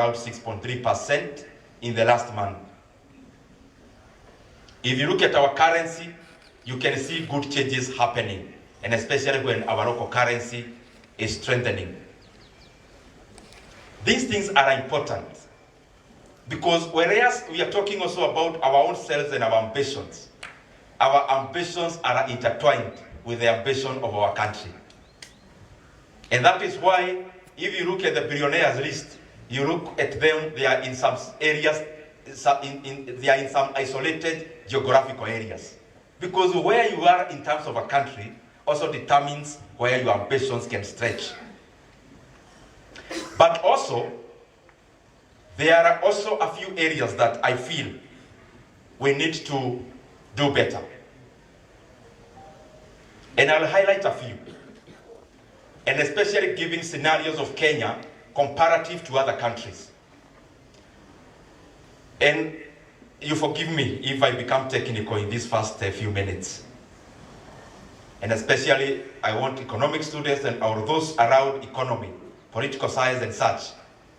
about 6.3% in the last month. If you look at our currency, you can see good changes happening, and especially when our local currency is strengthening. These things are important because whereas we are talking also about our own selves and our ambitions are intertwined with the ambition of our country. And that is why if you look at the billionaires list, you look at them, they are in some areas, they are in some isolated geographical areas. Because where you are in terms of a country also determines where your ambitions can stretch. But also, there are also a few areas that I feel we need to do better. And I'll highlight a few. And especially giving scenarios of Kenya comparative to other countries. And you forgive me if I become technical in these first few minutes. And especially, I want economic students and or those around economy, political science and such,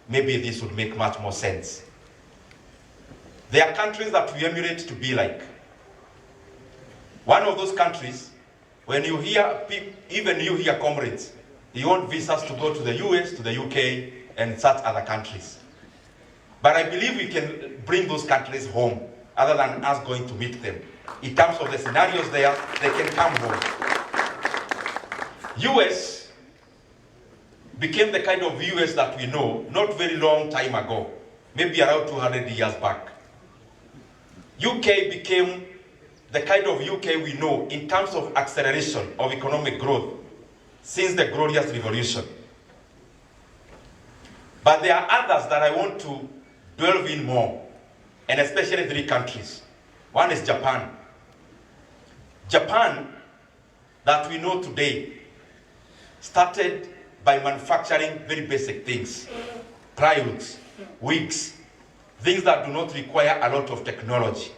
maybe this would make much more sense. There are countries that we emulate to be like. One of those countries, when you hear, even you hear comrades, you want visas to go to the US, to the UK, and such other countries. But I believe we can bring those countries home, other than us going to meet them. In terms of the scenarios there, they can come home. US became the kind of US that we know not very long time ago, maybe around 200 years back. UK became the kind of UK we know in terms of acceleration of economic growth since the Glorious Revolution. But there are others that I want to delve in more, and especially three countries. One is Japan. Japan, that we know today, started by manufacturing very basic things, plywoods, wigs, things that do not require a lot of technology.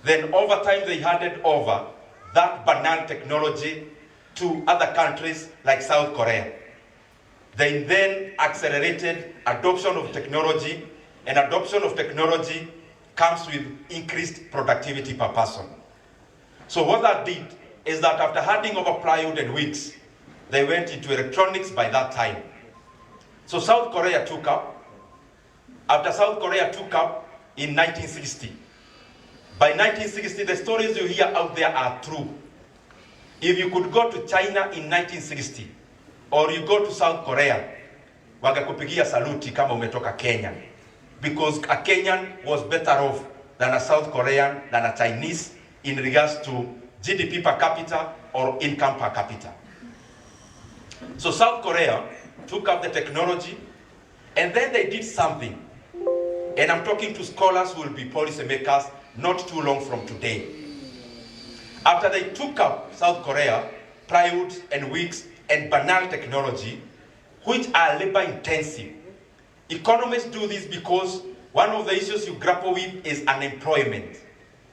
Then over time they handed over that banal technology to other countries like South Korea. They then accelerated adoption of technology, and adoption of technology comes with increased productivity per person. So what that did is that after handing over plywood and wigs, they went into electronics by that time. So South Korea took up. After South Korea took up in 1960. By 1960, the stories you hear out there are true. If you could go to China in 1960, or you go to South Korea, wangekupigia saluti kama umetoka Kenya. Because a Kenyan was better off than a South Korean, than a Chinese in regards to GDP per capita or income per capita. So South Korea took up the technology, and then they did something. And I'm talking to scholars who will be policymakers not too long from today. After they took up South Korea, plywood and wigs and banal technology, which are labor intensive. Economists do this because one of the issues you grapple with is unemployment.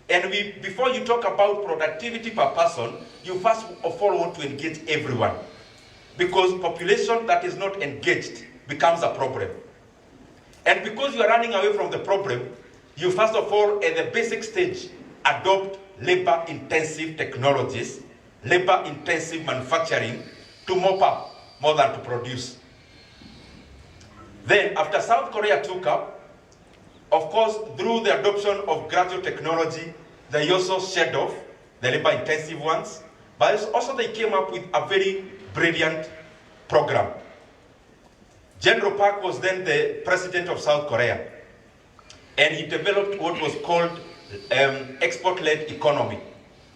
And before you talk about productivity per person, you first of all want to engage everyone. Because population that is not engaged becomes a problem. And because you are running away from the problem, you first of all, at the basic stage, adopt labor-intensive technologies, labor-intensive manufacturing to mop up more than to produce. Then, after South Korea took up, of course, through the adoption of gradual technology, they also shed off the labor-intensive ones, but also they came up with a very brilliant program. General Park was then the president of South Korea, and he developed what was called export-led economy,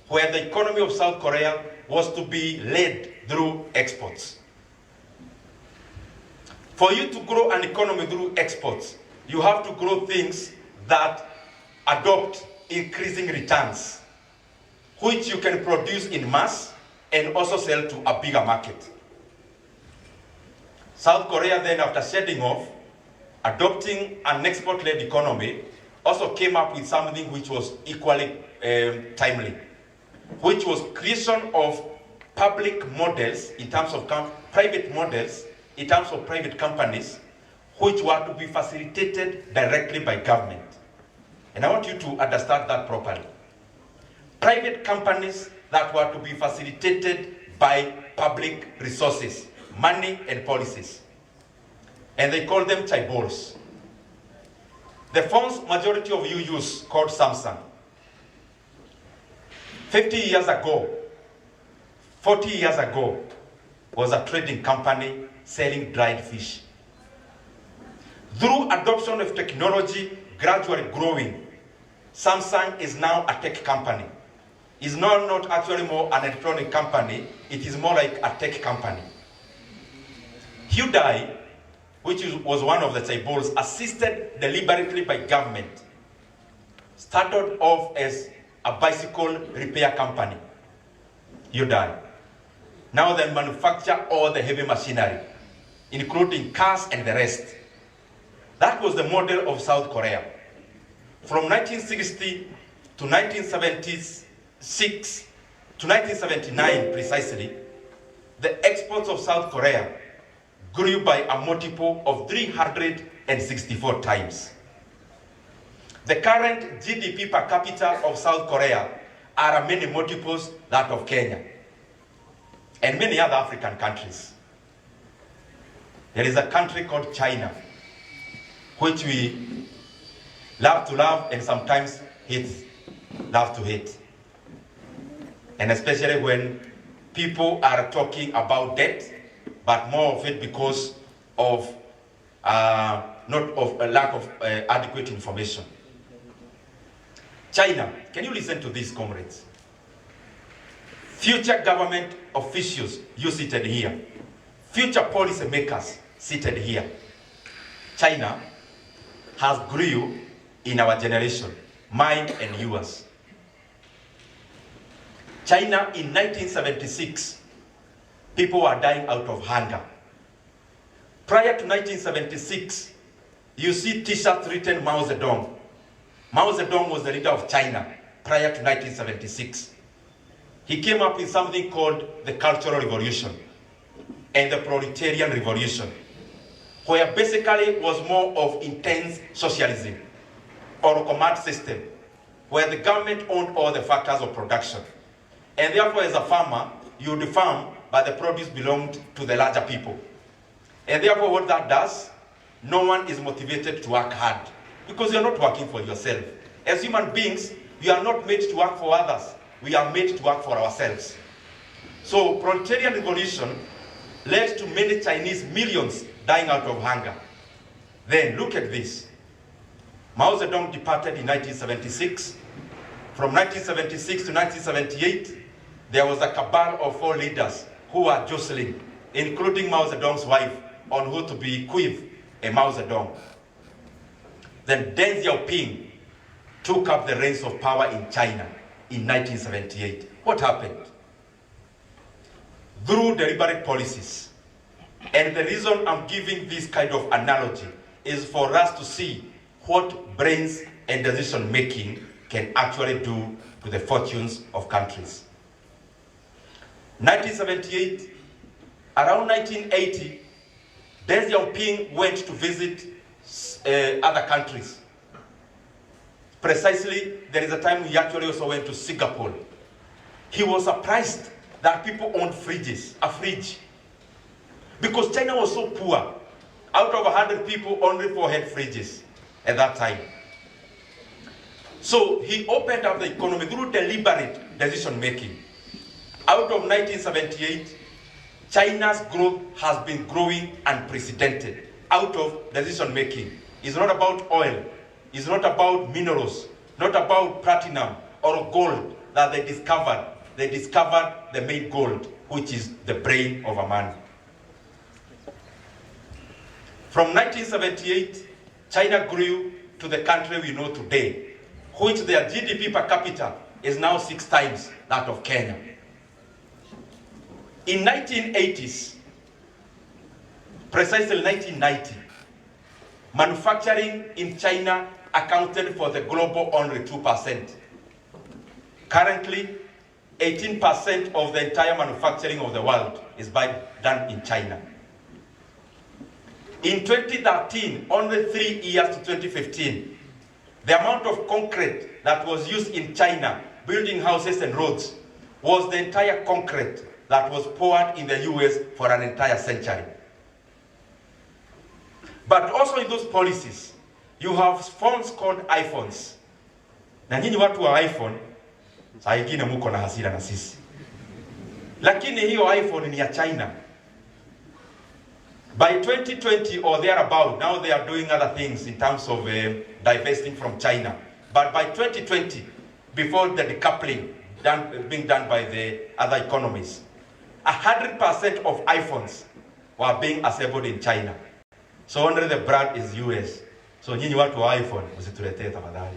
where the economy of South Korea was to be led through exports. For you to grow an economy through exports, you have to grow things that adopt increasing returns, which you can produce in mass and also sell to a bigger market. South Korea then, after shedding off, adopting an export-led economy, also came up with something which was equally timely, which was creation of public models in terms of private models, in terms of private companies, which were to be facilitated directly by government. And I want you to understand that properly. Private companies that were to be facilitated by public resources, money and policies. And they call them chaebols. The phones majority of you use, called Samsung, 50 years ago, 40 years ago, was a trading company selling dried fish. Through adoption of technology gradually growing, Samsung is now a tech company. It's now not actually more an electronic company, it is more like a tech company. Hyundai, which was one of the chaebols, assisted deliberately by government, started off as a bicycle repair company, Hyundai. Now they manufacture all the heavy machinery, including cars and the rest. That was the model of South Korea. From 1960 to 1976 to 1979 precisely, the exports of South Korea grew by a multiple of 364 times. The current GDP per capita of South Korea are many multiples that of Kenya and many other African countries. There is a country called China, which we love to love and sometimes love to hate. And especially when people are talking about debt, but more of it because of not of a lack of adequate information. China, can you listen to this, comrades? Future government officials, you seated here. Future policy makers seated here. China has grew in our generation, mine and yours. China in 1976, people were dying out of hunger. Prior to 1976, you see t-shirts written Mao Zedong. Mao Zedong was the leader of China prior to 1976. He came up with something called the Cultural Revolution and the Proletarian Revolution, where basically was more of intense socialism or a command system, where the government owned all the factors of production. And therefore, as a farmer, you would farm, but the produce belonged to the larger people. And therefore, what that does, no one is motivated to work hard because you're not working for yourself. As human beings, we are not made to work for others. We are made to work for ourselves. So, proletarian revolution led to many Chinese millions dying out of hunger. Then, look at this. Mao Zedong departed in 1976. From 1976 to 1978, there was a cabal of 4 leaders who were jostling, including Mao Zedong's wife, on who to bequeath a Mao Zedong. Then Deng Xiaoping took up the reins of power in China in 1978. What happened? Through deliberate policies. And the reason I'm giving this kind of analogy is for us to see what brains and decision making can actually do to the fortunes of countries. 1978, around 1980, Deng Xiaoping went to visit other countries. Precisely, there is a time he actually also went to Singapore. He was surprised that people owned fridges, a fridge. Because China was so poor. Out of 100 people, only 4 had fridges at that time. So he opened up the economy through deliberate decision making. Out of 1978, China's growth has been growing unprecedented out of decision making. It's not about oil, it's not about minerals, not about platinum or gold that they discovered. They discovered the main gold, which is the brain of a man. From 1978, China grew to the country we know today, which their GDP per capita is now 6 times that of Kenya. In 1980s, precisely 1990, manufacturing in China accounted for the global only 2%. Currently, 18% of the entire manufacturing of the world is done in China. In 2013, only 3 years to 2015, the amount of concrete that was used in China, building houses and roads, was the entire concrete that was poured in the US for an entire century. But also in those policies, you have phones called iPhones. Na nyinyi watu wa iPhone, saa ingine muko na hasira na sisi. Lakini hiyo iPhone ni ya China. By 2020 or thereabout, now they are doing other things in terms of divesting from China. But by 2020, before the decoupling being done by the other economies, 100% of iPhones were being assembled in China. So only the brand is US. So nyinyi watu wa iPhone, msituletee tafadhali.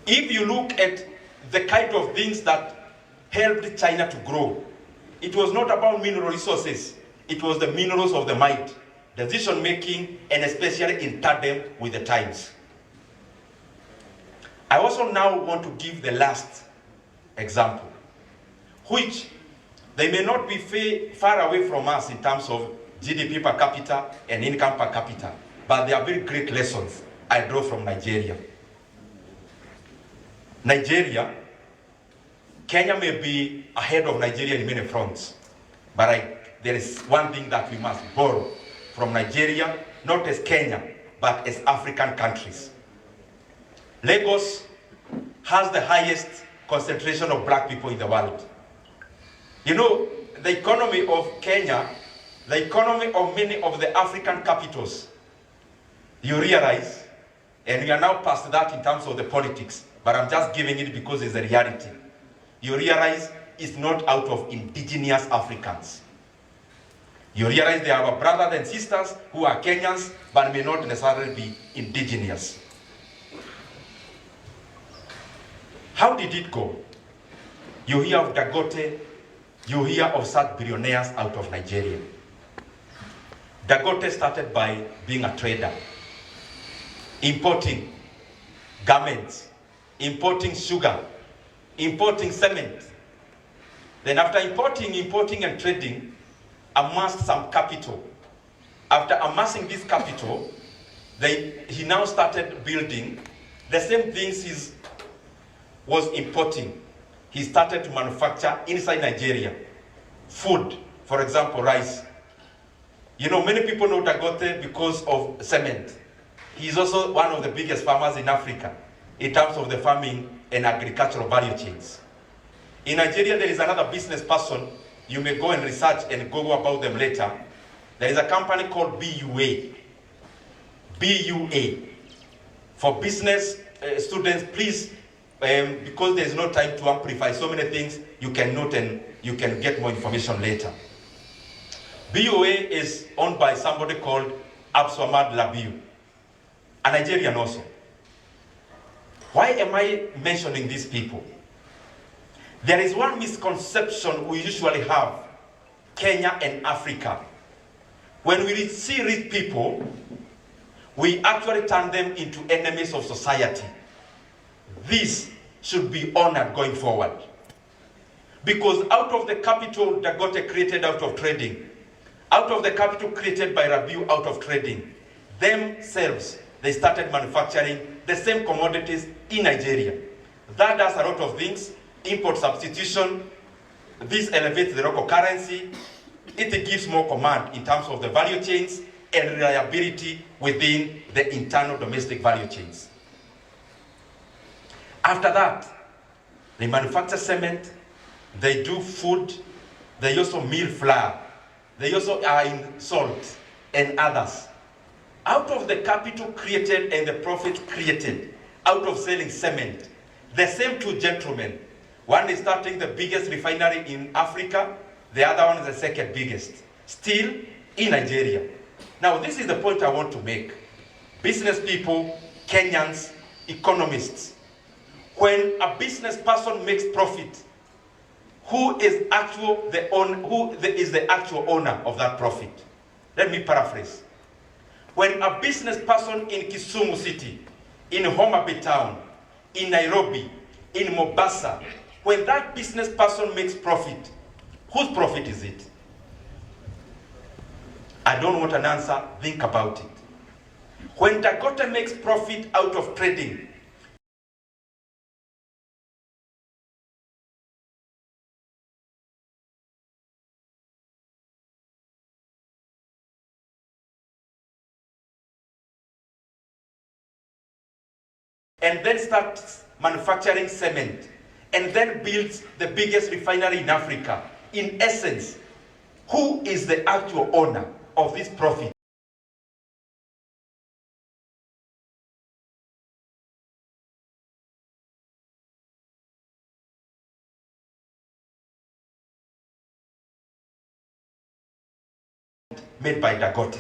If you look at the kind of things that helped China to grow, it was not about mineral resources. It was the minerals of the mind, decision making, and especially in tandem with the times. I also now want to give the last example, which they may not be far away from us in terms of GDP per capita and income per capita, but they are very great lessons I draw from Nigeria. Nigeria, Kenya may be ahead of Nigeria in many fronts, but there is one thing that we must borrow from Nigeria, not as Kenya, but as African countries. Lagos has the highest concentration of black people in the world. You know, the economy of Kenya, the economy of many of the African capitals, you realize, and we are now past that in terms of the politics, but I'm just giving it because it's a reality. You realize it's not out of indigenous Africans. You realize they are our brothers and sisters who are Kenyans, but may not necessarily be indigenous. How did it go? You hear of Dangote, you hear of such billionaires out of Nigeria. Dangote started by being a trader, importing garments, importing sugar, importing cement. Then after importing and trading, amassed some capital. After amassing this capital, he now started building the same things he was importing. He started to manufacture inside Nigeria. Food, for example, rice. You know, many people know Dangote because of cement. He is also one of the biggest farmers in Africa in terms of the farming and agricultural value chains. In Nigeria, there is another business person. You may go and research and go about them later. There is a company called BUA. BUA. For business students, please, because there is no time to amplify so many things, you can note and you can get more information later. BUA is owned by somebody called Abswamad Labiu, a Nigerian also. Why am I mentioning these people? There is one misconception we usually have, Kenya and Africa. When we see rich people, we actually turn them into enemies of society. This should be honored going forward. Because out of the capital Dangote created out of trading, out of the capital created by Rabiu out of trading, themselves, they started manufacturing the same commodities in Nigeria. That does a lot of things. Import substitution, this elevates the local currency, it gives more command in terms of the value chains and reliability within the internal domestic value chains. After that, they manufacture cement, they do food, they also mill flour, they also are in salt and others. Out of the capital created and the profit created, out of selling cement, the same two gentlemen, one is starting the biggest refinery in Africa, the other one is the second biggest, still in Nigeria. Now, this is the point I want to make. Business people, Kenyans, economists, when a business person makes profit, who is the actual owner of that profit? Let me paraphrase. When a business person in Kisumu City, in Homa Bay Town, in Nairobi, in Mombasa, when that business person makes profit, whose profit is it? I don't want an answer, think about it. When Dangote makes profit out of trading, and then starts manufacturing cement, and then builds the biggest refinery in Africa, in essence, who is the actual owner of this profit? Made by Dangote.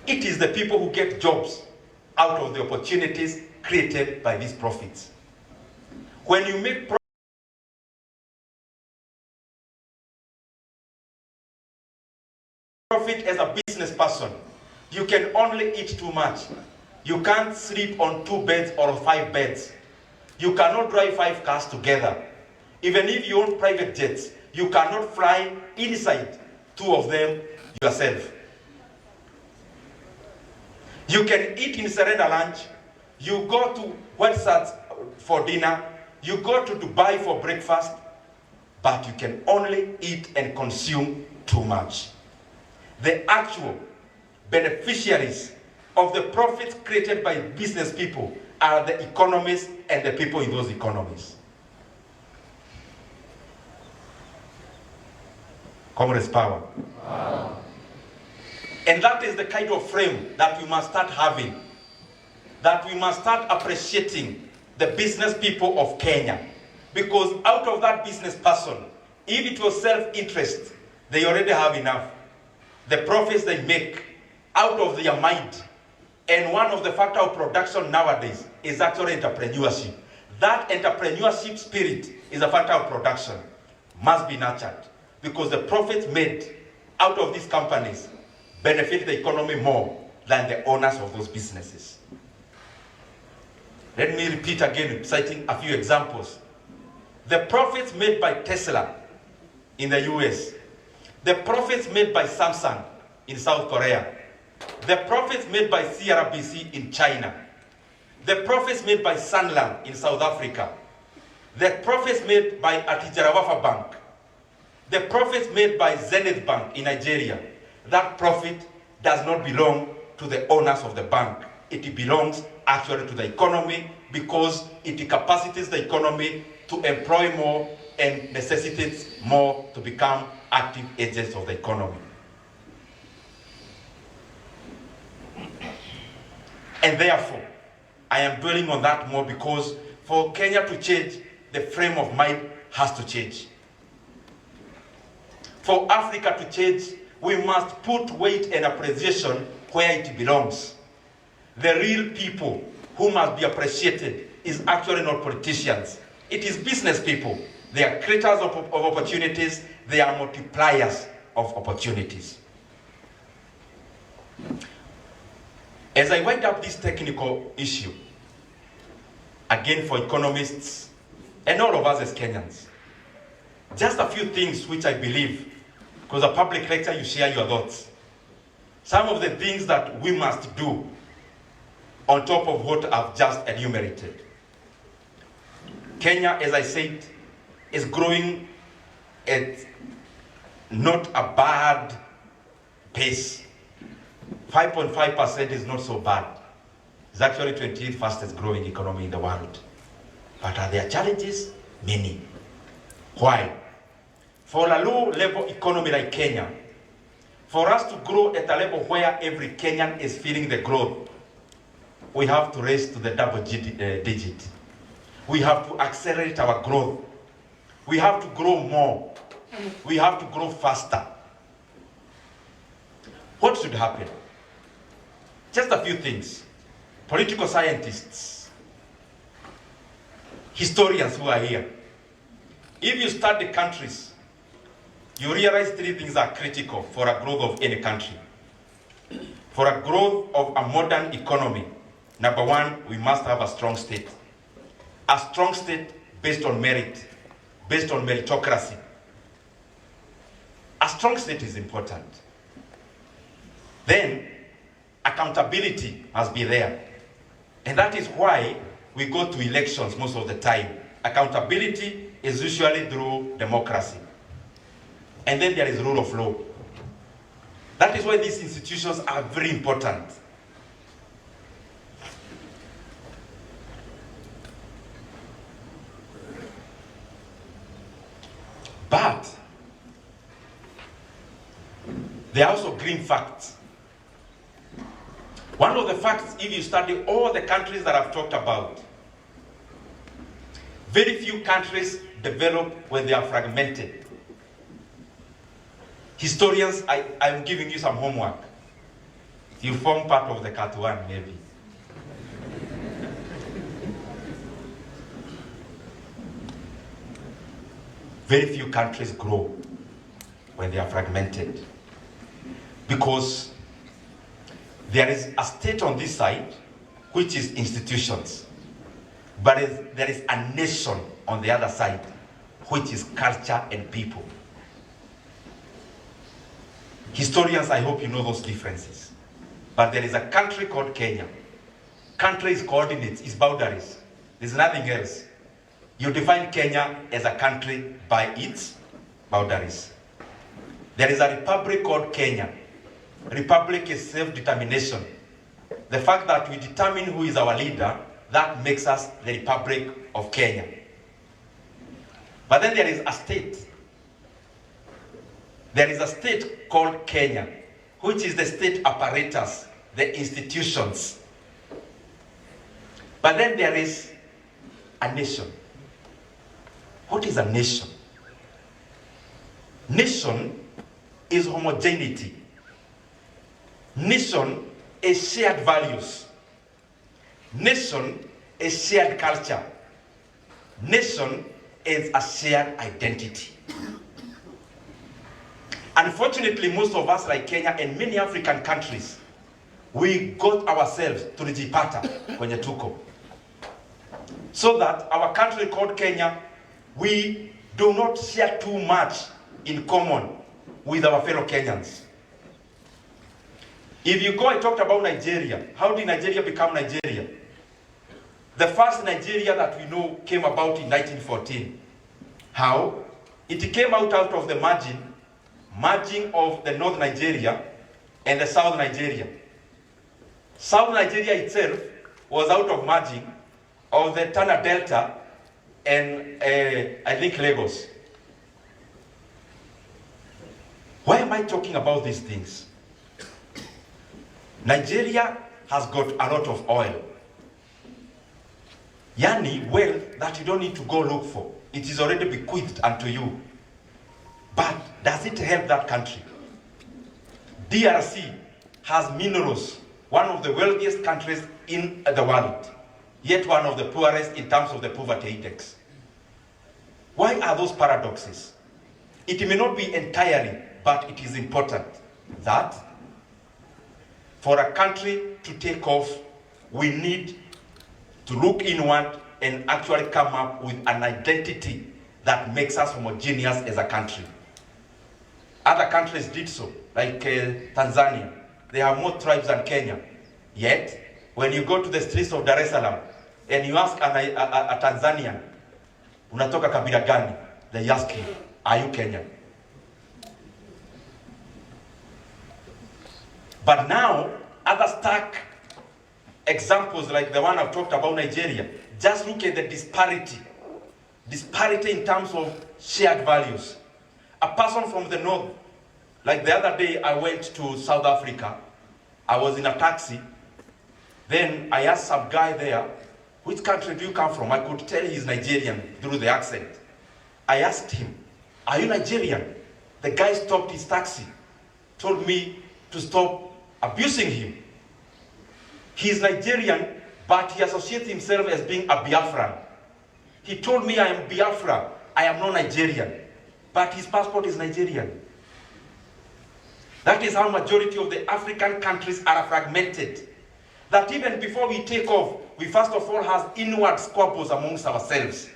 It is the people who get jobs out of the opportunities created by these profits. When you make profit as a business person, you can only eat too much. You can't sleep on 2 beds or 5 beds. You cannot drive 5 cars together. Even if you own private jets, you cannot fly inside 2 of them yourself. You can eat in Serena lunch, you go to Websats for dinner, you go to Dubai for breakfast, but you can only eat and consume too much. The actual beneficiaries of the profits created by business people are the economists and the people in those economies. Comrades, power. Wow. And that is the kind of frame that we must start having. That we must start appreciating the business people of Kenya. Because out of that business person, if it was self-interest, they already have enough. The profits they make out of their mind. And one of the factors of production nowadays is actually entrepreneurship. That entrepreneurship spirit is a factor of production, must be nurtured. Because the profits made out of these companies benefit the economy more than the owners of those businesses. Let me repeat again, citing a few examples. The profits made by Tesla in the US, the profits made by Samsung in South Korea, the profits made by CRBC in China, the profits made by Sanlam in South Africa, the profits made by Atijarawafa Bank, the profits made by Zenith Bank in Nigeria, that profit does not belong to the owners of the bank. It belongs actually to the economy because it capacitates the economy to employ more and necessitates more to become active agents of the economy. And therefore, I am dwelling on that more because for Kenya to change, the frame of mind has to change. For Africa to change, we must put weight and appreciation where it belongs. The real people who must be appreciated is actually not politicians. It is business people. They are creators of opportunities. They are multipliers of opportunities. As I wind up this technical issue, again for economists and all of us as Kenyans, just a few things which I believe, because a public lecture you share your thoughts. Some of the things that we must do on top of what I've just enumerated. Kenya, as I said, is growing at not a bad pace. 5.5% is not so bad. It's actually 28th fastest growing economy in the world. But are there challenges? Many. Why? For a low-level economy like Kenya, for us to grow at a level where every Kenyan is feeling the growth, we have to raise to the double digit. We have to accelerate our growth. We have to grow more. We have to grow faster. What should happen? Just a few things. Political scientists, historians who are here, if you study countries, you realize 3 things are critical for a growth of any country. For a growth of a modern economy, number 1, we must have a strong state. A strong state based on merit, based on meritocracy. A strong state is important. then accountability must be there. And that is why we go to elections most of the time. Accountability is usually through democracy. And then there is rule of law. That is why these institutions are very important. But there are also green facts. One of the facts, if you study all the countries that I've talked about, very few countries develop when they are fragmented. Historians, I'm giving you some homework. You form part of the Cat 1, maybe. Very few countries grow when they are fragmented, because there is a state on this side, which is institutions, but there is a nation on the other side, which is culture and people. Historians, I hope you know those differences. But there is a country called Kenya. Country is coordinates, is boundaries. There's nothing else. You define Kenya as a country by its boundaries. There is a republic called Kenya. Republic is self-determination. The fact that we determine who is our leader, that makes us the Republic of Kenya. But then there is a state. There is a state called Kenya, which is the state apparatus, the institutions. But then there is a nation. What is a nation? Nation is homogeneity. Nation is shared values. Nation is shared culture. Nation is a shared identity. Unfortunately, most of us, like Kenya and many African countries, we got ourselves to Rijipata kwenye tuko. So that our country called Kenya, we do not share too much in common with our fellow Kenyans. If you go, I talked about Nigeria. How did Nigeria become Nigeria? The first Nigeria that we know came about in 1914. How? It came out of the merging of the North Nigeria and the South Nigeria. South Nigeria itself was out of merging of the Tana Delta and I think Lagos. Why am I talking about these things? Nigeria has got a lot of oil. Yani, wealth that you don't need to go look for. It is already bequeathed unto you. But does it help that country? DRC has minerals, one of the wealthiest countries in the world, yet one of the poorest in terms of the poverty index. Why are those paradoxes? It may not be entirely, but it is important that for a country to take off, we need to look inward and actually come up with an identity that makes us homogeneous as a country. Other countries did so, like Tanzania. They have more tribes than Kenya. Yet, when you go to the streets of Dar es Salaam and you ask a Tanzanian, unatoka kabila gani? They ask you, are you Kenyan? But now, other stark examples like the one I've talked about, Nigeria, just look at the disparity in terms of shared values. A person from the north, like the other day I went to South Africa, I was in a taxi, then I asked some guy there, which country do you come from? I could tell he's Nigerian through the accent. I asked him, are you Nigerian? The guy stopped his taxi, told me to stop abusing him. He's Nigerian, but he associates himself as being a Biafran. He told me I am Biafra, I am not Nigerian, but his passport is Nigerian. That is how majority of the African countries are fragmented. That even before we take off, we first of all have inward squabbles amongst ourselves.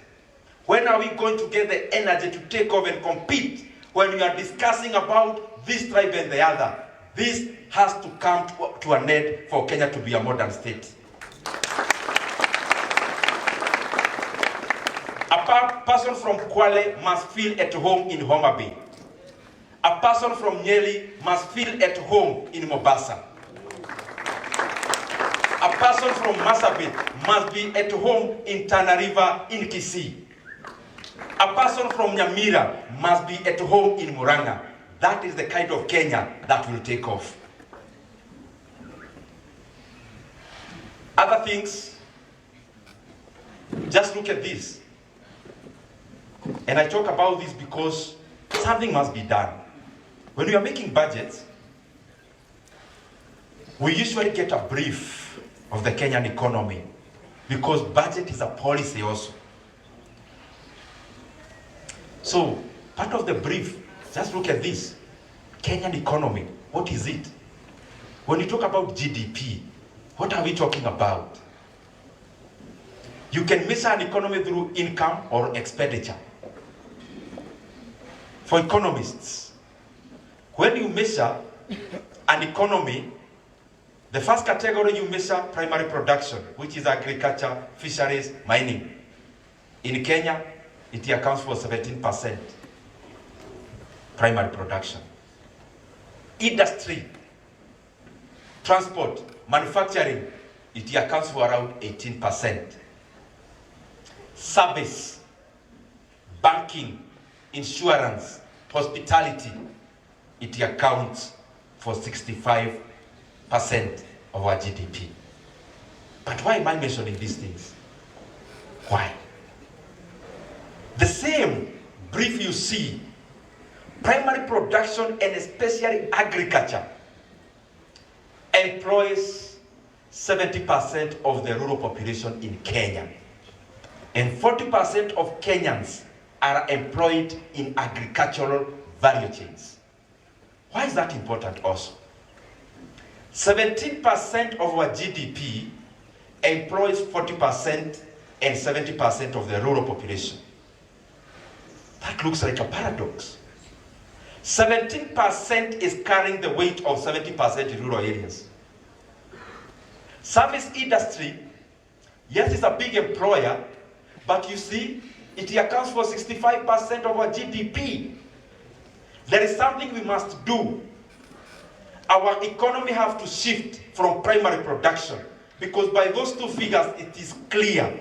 When are we going to get the energy to take off and compete when we are discussing about this tribe and the other? This has to come to an end for Kenya to be a modern state. A person from Kwale must feel at home in Homa Bay. A person from Nyeri must feel at home in Mombasa. A person from Marsabit must be at home in Tana River in Kisii. A person from Nyamira must be at home in Murang'a. That is the kind of Kenya that will take off. Other things, just look at this. And I talk about this because something must be done. When we are making budgets, we usually get a brief of the Kenyan economy because budget is a policy also. So, part of the brief, just look at this. Kenyan economy, what is it? When you talk about GDP, what are we talking about? You can measure an economy through income or expenditure. For economists, when you measure an economy, the first category you measure primary production, which is agriculture, fisheries, mining. In Kenya, it accounts for 17% primary production. Industry, transport, manufacturing, it accounts for around 18%. Service, banking, insurance, hospitality, it accounts for 65% of our GDP. But why am I mentioning these things? Why? The same brief you see, primary production and especially agriculture employs 70% of the rural population in Kenya. And 40% of Kenyans are employed in agricultural value chains. Why is that important also? 17% of our GDP employs 40% and 70% of the rural population. That looks like a paradox. 17% is carrying the weight of 70% in rural areas. Service industry, yes, it's a big employer, but you see, it accounts for 65% of our GDP. There is something we must do. Our economy has to shift from primary production, because by those two figures, it is clear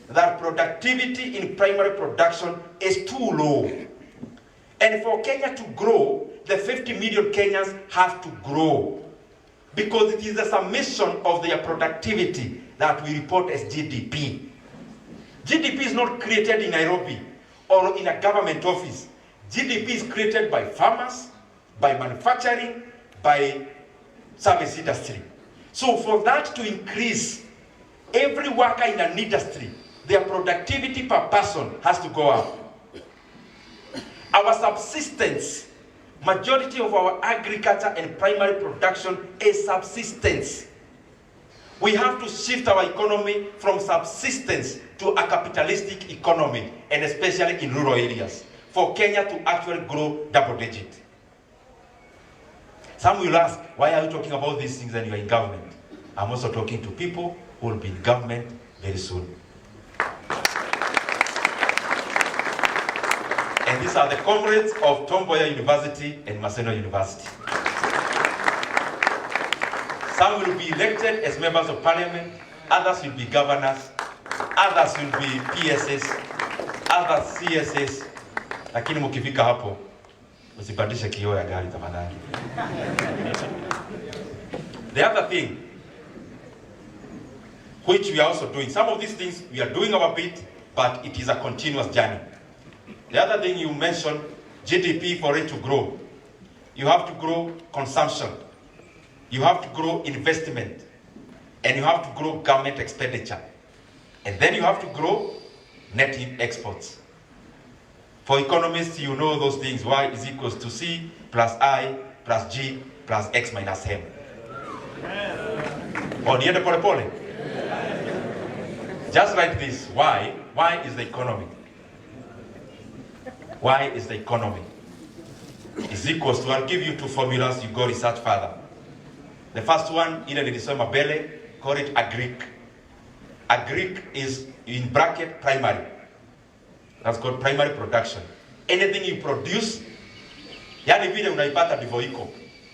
that productivity in primary production is too low. And for Kenya to grow, the 50 million Kenyans have to grow, because it is the summation of their productivity that we report as GDP. GDP is not created in Nairobi or in a government office. GDP is created by farmers, by manufacturing, by service industry. So for that to increase, every worker in an industry, their productivity per person has to go up. Our subsistence, majority of our agriculture and primary production is subsistence. We have to shift our economy from subsistence to a capitalistic economy, and especially in rural areas, for Kenya to actually grow double digit. Some will ask, why are you talking about these things when you are in government? I'm also talking to people who will be in government very soon. And these are the comrades of Tom Mboya University and Maseno University. Some will be elected as members of parliament, others will be governors, others will be PSS, others CSS. Lakini mkifika hapo, usibadilishe kioo ya gari tafadhali. The other thing, which we are also doing, some of these things we are doing our bit, but it is a continuous journey. The other thing you mentioned, GDP, for it to grow, you have to grow consumption, you have to grow investment, and you have to grow government expenditure. And then you have to grow net exports. For economists, you know those things. Y is equals to C plus I plus G plus X minus M. Or niende pole pole. Just like this. Y is the economy. Y is the economy. is equals to, I'll give you two formulas, you go research further. The first one, ile nilisoma mbele, call it agric. Agric is in bracket primary. That's called primary production. Anything you produce, yani vile unaipata ndivyo iko,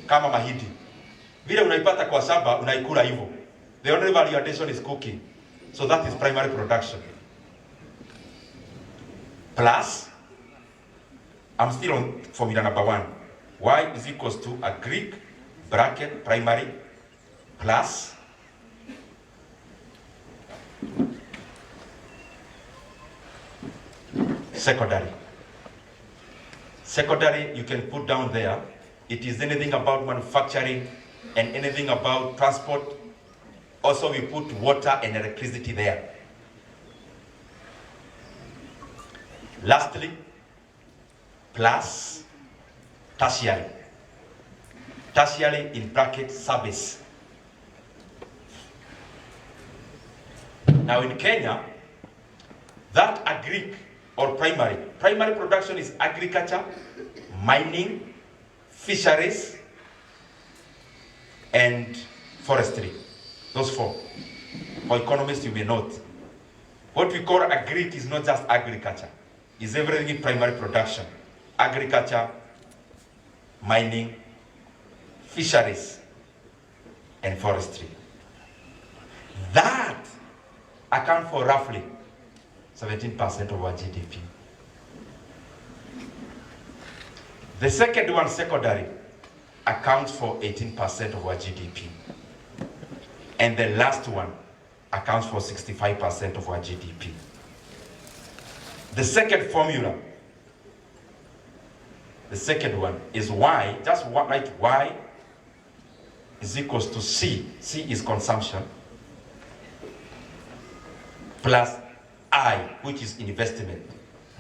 kama mahindi. Vile unaipata kwa shamba, unaikula hivyo. The only value addition is cooking. So that is primary production. Plus, I'm still on formula number 1. Y is equals to agric, bracket, primary, plus secondary. Secondary, you can put down there. It is anything about manufacturing and anything about transport. Also, we put water and electricity there. Lastly, plus tertiary. Tertiary in bracket service. Now in Kenya, that agric or primary production is agriculture, mining, fisheries, and forestry. Those 4. For economists, you may note. What we call agric is not just agriculture. It's everything in primary production. Agriculture, mining, fisheries, and forestry. That account for roughly 17% of our GDP. The second one, secondary, accounts for 18% of our GDP. And the last one accounts for 65% of our GDP. The second formula, the second one is Y, just write Y is equals to C. C is consumption, plus I, which is investment.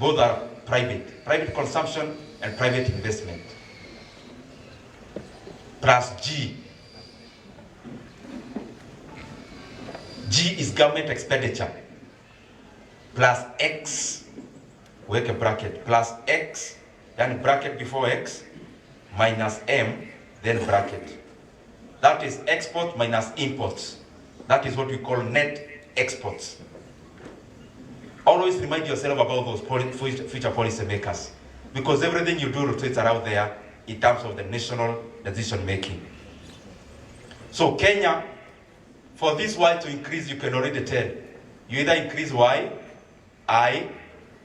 Both are private consumption and private investment. Plus G. G is government expenditure. Plus X, work a bracket, plus X, then bracket before X, minus M, then bracket. That is export minus imports. That is what we call net exports. Always remind yourself about those future policy makers, because everything you do rotates around there in terms of the national decision making. So Kenya, for this Y to increase, you can already tell. You either increase Y, I,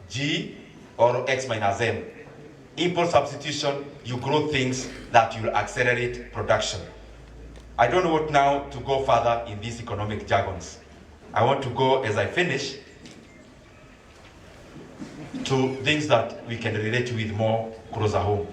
G, or X minus M. Import substitution, you grow things that will accelerate production. I don't know what now to go further in these economic jargons. I want to go, as I finish, to things that we can relate with more closer home.